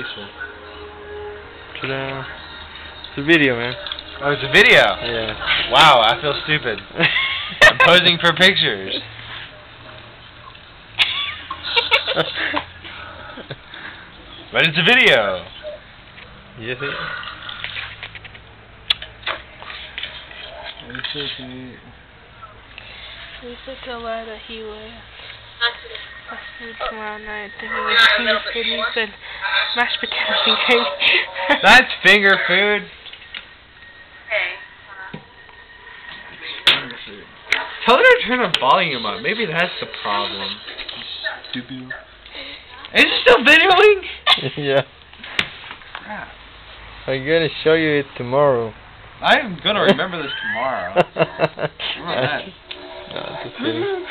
peaceful. Ta-da. It's a video, man. Oh, it's a video? Yeah. Wow, I feel stupid. I'm posing for pictures. But it's a video. Yes, it is. There's such a lot that he would have food tomorrow night. Then he was finger food and he said mashed potatoes and gravy. That's finger food. Tell her to turn the volume up. Maybe that's the problem. Stupid. Is it still videoing? Yeah. Crap. I'm gonna show you it tomorrow. I'm gonna remember this tomorrow. Remember that. No, just kidding.